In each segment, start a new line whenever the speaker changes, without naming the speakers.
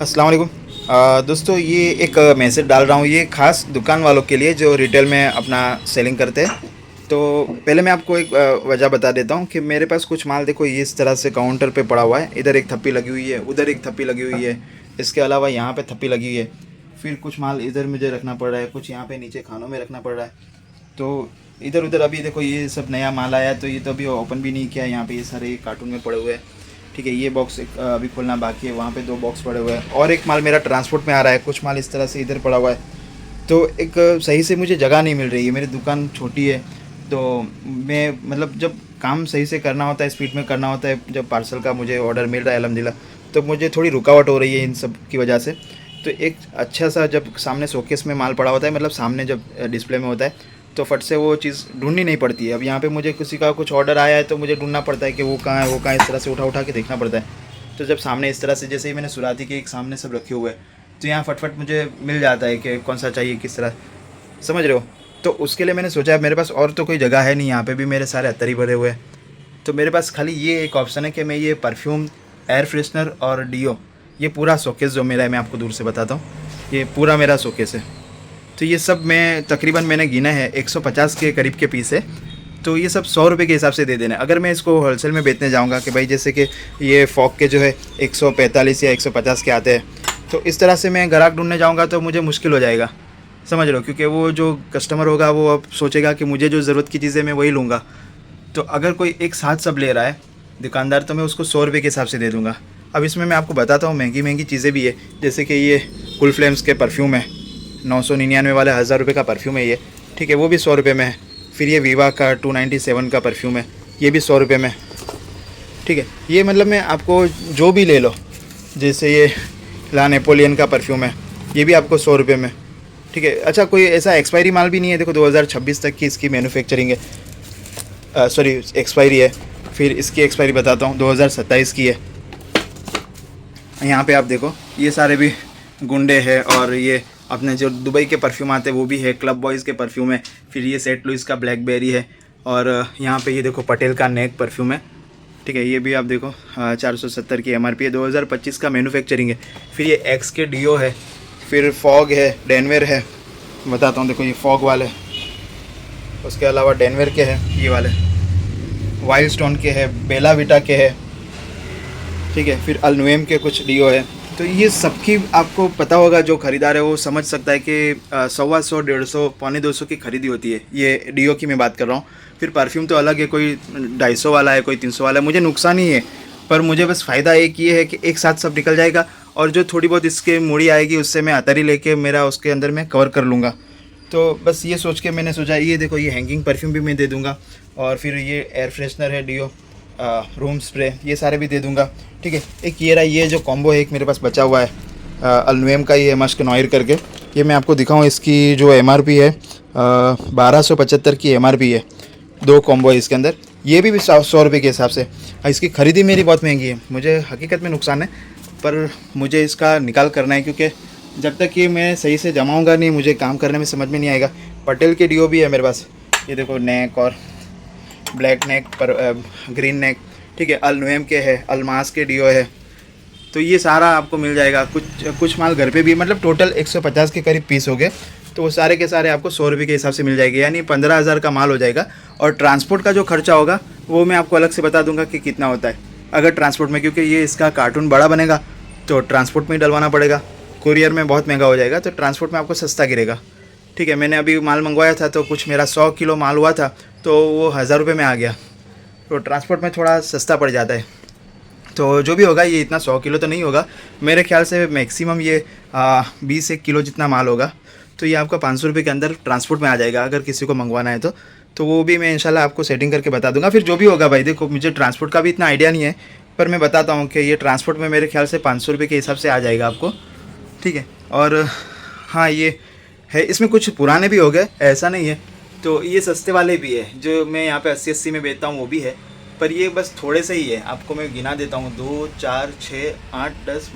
अस्सलाम वालेकुम। दोस्तों ये एक मैसेज डाल रहा हूँ, ये ख़ास दुकान वालों के लिए जो रिटेल में अपना सेलिंग करते हैं। तो पहले मैं आपको एक वजह बता देता हूँ कि मेरे पास कुछ माल देखो ये इस तरह से काउंटर पे पड़ा हुआ है। इधर एक थप्पी लगी हुई है, उधर एक थप्पी लगी हुई है, इसके अलावा यहाँ पे थप्पी लगी हुई है। फिर कुछ माल इधर मुझे रखना पड़ रहा है, कुछ यहाँ पे नीचे खानों में रखना पड़ रहा है। तो इधर उधर अभी देखो ये सब नया माल आया है, तो ये तो अभी ओपन भी नहीं किया है। यहाँ पे ये सारे कार्टून में पड़े हुए हैं। ठीक है, ये बॉक्स अभी खोलना बाकी है। वहाँ पे 2 बॉक्स पड़े हुए हैं और एक माल मेरा ट्रांसपोर्ट में आ रहा है। कुछ माल इस तरह से इधर पड़ा हुआ है। तो एक सही से मुझे जगह नहीं मिल रही है। मेरी दुकान छोटी है, तो मैं मतलब जब काम सही से करना होता है, स्पीड में करना होता है, जब पार्सल का मुझे ऑर्डर मिल रहा है अल्हम्दुलिल्लाह, तो मुझे थोड़ी रुकावट हो रही है इन सब की वजह से। तो एक अच्छा सा जब सामने शोकेस में माल पड़ा होता है, मतलब सामने जब डिस्प्ले में होता है, तो फट से वो चीज़ ढूंढनी नहीं पड़ती है। अब यहाँ पे मुझे किसी का कुछ ऑर्डर आया है तो मुझे ढूंढना पड़ता है कि वो कहाँ है, वो कहाँ है, इस तरह से उठा उठा के देखना पड़ता है। तो जब सामने इस तरह से, जैसे ही मैंने सुराती के एक सामने सब रखे हुए हैं, तो यहाँ फटफट मुझे मिल जाता है कि कौन सा चाहिए, किस तरह, समझ रहे हो। तो उसके लिए मैंने सोचा मेरे पास और तो कोई जगह है नहीं, यहाँ पे भी मेरे सारे अत्तर ही भरे हुए हैं। तो मेरे पास खाली ये एक ऑप्शन है कि मैं ये परफ्यूम, एयर फ्रेशनर और डीओ, ये पूरा शोकेस जो मेरा है, मैं आपको दूर से बताता हूँ, ये पूरा मेरा शोकेस है। तो ये सब मैं तकरीबन मैंने गिना है 150 के करीब के पीस है। तो ये सब 100 रुपये के हिसाब से दे देना। अगर मैं इसको होलसेल में बेचने जाऊंगा कि भाई जैसे कि ये फॉक के जो है 145 या 150 के आते हैं, तो इस तरह से मैं ग्राहक ढूंढने जाऊंगा तो मुझे मुश्किल हो जाएगा, समझ रहे हो। क्योंकि वो जो कस्टमर होगा वो अब सोचेगा कि मुझे जो ज़रूरत की चीज़ें मैं वही लूँगा। तो अगर कोई एक साथ सब ले रहा है दुकानदार, तो मैं उसको 100 रुपये के हिसाब से दे दूँगा। अब इसमें मैं आपको बताता हूँ महंगी महंगी चीज़ें भी है, जैसे कि ये कूल फ्लेम्स के परफ्यूम है, 999 वाले 1000 रुपये का परफ्यूम है ये। ठीक है, वो भी 100 रुपये में है। फिर ये वीवा का 297 का परफ्यूम है, ये भी 100 रुपये में। ठीक है, ये मतलब मैं आपको जो भी ले लो, जैसे ये ला नेपोलियन का परफ्यूम है, ये भी आपको 100 रुपये में। ठीक है, अच्छा कोई ऐसा एक्सपायरी माल भी नहीं है, देखो 2026 तक की इसकी मैन्युफैक्चरिंग है, सॉरी एक्सपायरी है। फिर इसकी एक्सपायरी बताता हूँ, 2027 की है। यहाँ पे आप देखो ये सारे भी गुंडे हैं, और ये अपने जो दुबई के परफ्यूम आते हैं वो भी है, क्लब बॉयज़ के परफ्यूम है। फिर ये सेंट लुइस का ब्लैकबेरी है, और यहाँ पे ये देखो पटेल का नेक परफ्यूम है। ठीक है, ये भी आप देखो 470 की एमआरपी है, 2025 का मैन्युफैक्चरिंग है। फिर ये एक्स के डीओ है, फिर फॉग है, डेनवर है, बताता हूँ, देखो ये फॉग वाले, उसके अलावा डेनवर के हैं ये वाले, वाइल्ड स्टोन के है, बेला विटा के है। ठीक है, फिर अलनुएम के कुछ डीओ है। तो ये सबकी आपको पता होगा, जो ख़रीदार है वो समझ सकता है कि 125, 150, पौने 200 की खरीदी होती है। ये डीओ की मैं बात कर रहा हूँ। फिर परफ्यूम तो अलग है, कोई 250 वाला है, कोई 300 वाला है। मुझे नुकसान ही है, पर मुझे बस फ़ायदा एक ये है कि एक साथ सब निकल जाएगा, और जो थोड़ी बहुत इसके मूड़ी आएगी उससे मैं अतरी लेके मेरा उसके अंदर मैं कवर कर लूँगा। तो बस ये सोच के मैंने सोचा, ये देखो ये हैंगिंग परफ्यूम भी मैं दे दूँगा, और फिर ये एयर फ्रेशनर है डीओ, रूम स्प्रे, ये सारे भी दे दूंगा। ठीक है, एक ये रहा, ये जो कॉम्बो है एक मेरे पास बचा हुआ है, अलनुएम का, ये मस्क नॉयर करके, ये मैं आपको दिखाऊं। इसकी जो एमआरपी है 1275 की एमआरपी है, 2 कॉम्बो है इसके अंदर। ये भी 100 रुपये के हिसाब से। इसकी ख़रीदी मेरी बहुत महंगी है, मुझे हकीकत में नुकसान है, पर मुझे इसका निकाल करना है, क्योंकि जब तक ये मैं सही से जमाऊँगा नहीं, मुझे काम करने में समझ में नहीं आएगा। पटेल के डीओ भी है मेरे पास, ये देखो नेक और ब्लैक नेक पर ग्रीन नेक। ठीक है, अलनुएम के है, अलमास के डीओ है। तो ये सारा आपको मिल जाएगा। कुछ माल घर पे भी, मतलब टोटल 150 के करीब पीस हो गए, तो वो सारे के सारे आपको 100 रुपये के हिसाब से मिल जाएगी, यानी 15,000 का माल हो जाएगा। और ट्रांसपोर्ट का जो खर्चा होगा वो मैं आपको अलग से बता दूंगा कि कितना होता है अगर ट्रांसपोर्ट में, क्योंकि ये इसका कार्टून बड़ा बनेगा तो ट्रांसपोर्ट में ही डलवाना पड़ेगा। कुरियर में बहुत महंगा हो जाएगा, तो ट्रांसपोर्ट में आपको सस्ता गिरेगा। ठीक है, मैंने अभी माल मंगवाया था तो कुछ मेरा 100 किलो माल हुआ था, तो वो 1000 रुपये में आ गया। तो ट्रांसपोर्ट में थोड़ा सस्ता पड़ जाता है। तो जो भी होगा, ये इतना 100 किलो तो नहीं होगा मेरे ख्याल से, मैक्सिमम ये 20-1 किलो जितना माल होगा। तो ये आपका 500 रुपये के अंदर ट्रांसपोर्ट में आ जाएगा, अगर किसी को मंगवाना है तो वो भी मैं इंशाल्लाह आपको सेटिंग करके बता दूंगा। फिर जो भी होगा भाई, देखो मुझे ट्रांसपोर्ट का भी इतना आइडिया नहीं है, पर मैं बताता हूँ कि ये ट्रांसपोर्ट में मेरे ख्याल से 500 रुपये के हिसाब से आ जाएगा आपको। ठीक है, और हाँ ये है, इसमें कुछ पुराने भी हो गए, ऐसा नहीं है। तो ये सस्ते वाले भी है, जो मैं यहाँ पे 80-80 में बेचता हूँ वो भी है, पर ये बस थोड़े से ही है। आपको मैं गिना देता हूँ, 2, 4, 6, 8, 10,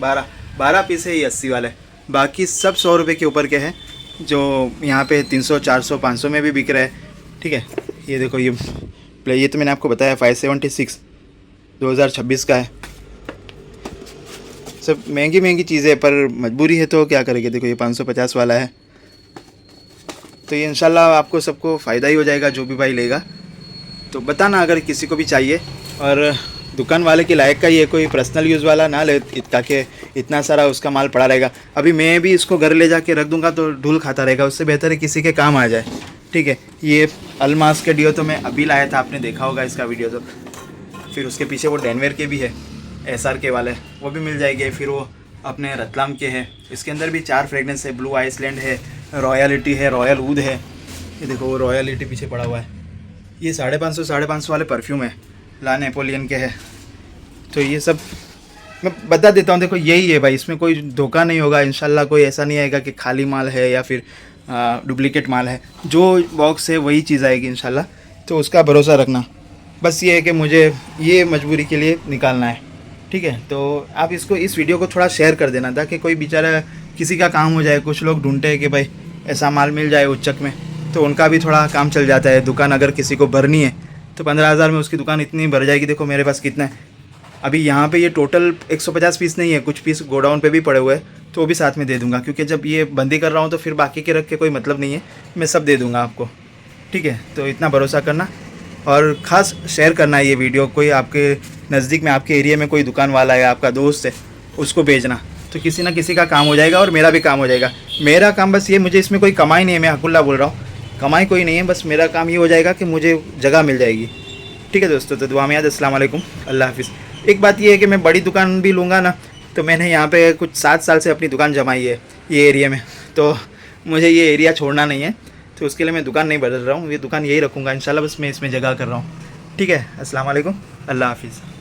12 पीस है ये 80 वाले। बाकी सब 100 रुपये के ऊपर के हैं, जो यहाँ पे 300, 400, 500 में भी बिक रहा है। ठीक है, ये देखो ये तो मैंने आपको बताया 576 2026 का है। सब महंगी महंगी चीज़ें, पर मजबूरी है तो क्या करेंगे। देखो ये 550 वाला है, तो ये इंशाल्लाह आपको सबको फ़ायदा ही हो जाएगा जो भी भाई लेगा। तो बताना अगर किसी को भी चाहिए। और दुकान वाले के लायक का ये कोई पर्सनल यूज़ वाला ना ले, ताकि इतना सारा उसका माल पड़ा रहेगा। अभी मैं भी इसको घर ले जाके रख दूंगा तो धूल खाता रहेगा, उससे बेहतर है किसी के काम आ जाए। ठीक है, ये अलमास के डियो तो मैं अभी लाया था, आपने देखा होगा इसका वीडियो। तो फिर उसके पीछे वो डेनवेर के भी है, SR के वाले, वो भी मिल जाएंगे। फिर वो अपने रतलाम के हैं, इसके अंदर भी 4 फ्रेगनेंस है। ब्लू आइसलैंड है, रॉयलिटी है, रॉयल ऊद है। ये देखो वो रॉयलिटी पीछे पड़ा हुआ है। ये 550 वाले परफ्यूम है, ला नेपोलियन के है। तो ये सब मैं बता देता हूँ। देखो यही है भाई, इसमें कोई धोखा नहीं होगा इंशाल्लाह। कोई ऐसा नहीं आएगा कि खाली माल है या फिर डुप्लीकेट माल है। जो बॉक्स है वही चीज़ आएगी इंशाल्लाह, तो उसका भरोसा रखना। बस ये है कि मुझे ये मजबूरी के लिए निकालना है। ठीक है, तो आप इसको, इस वीडियो को थोड़ा शेयर कर देना, ताकि कोई बेचारा किसी का काम हो जाए। कुछ लोग ढूंढते हैं कि भाई ऐसा माल मिल जाए उच्चक में, तो उनका भी थोड़ा काम चल जाता है। दुकान अगर किसी को भरनी है तो 15,000 में उसकी दुकान इतनी भर जाएगी। देखो मेरे पास कितना है अभी यहाँ पे, ये टोटल 150 पीस नहीं है, कुछ पीस गोडाउन पे भी पड़े हुए हैं, तो वो भी साथ में दे दूंगा। क्योंकि जब ये बंदी कर रहा हूँ तो फिर बाकी के रख के कोई मतलब नहीं है, मैं सब दे दूंगा आपको। ठीक है, तो इतना भरोसा करना और ख़ास शेयर करना है ये वीडियो। कोई आपके नज़दीक में, आपके एरिया में कोई दुकान वाला है, आपका दोस्त है, उसको भेजना, तो किसी ना किसी का काम हो जाएगा और मेरा भी काम हो जाएगा। मेरा काम बस ये, मुझे इसमें कोई कमाई नहीं है, मैं हकुल्ला बोल रहा हूँ, कमाई कोई नहीं है। बस मेरा काम ये हो जाएगा कि मुझे जगह मिल जाएगी। ठीक है दोस्तों, तो दुआ में याद, अस्सलाम वालेकुम, अल्लाह हाफिज़। एक बात ये है कि मैं बड़ी दुकान भी लूँगा ना, तो मैंने यहाँ पे कुछ 7 साल से अपनी दुकान जमाई है ये एरिया में, तो मुझे ये एरिया छोड़ना नहीं है। तो उसके लिए मैं दुकान नहीं बदल रहा हूँ, ये दुकान यही रखूँगा इंशाल्लाह। बस मैं इसमें जगह कर रहा हूँ। ठीक है, अस्सलाम वालेकुम, अल्लाह हाफिज़।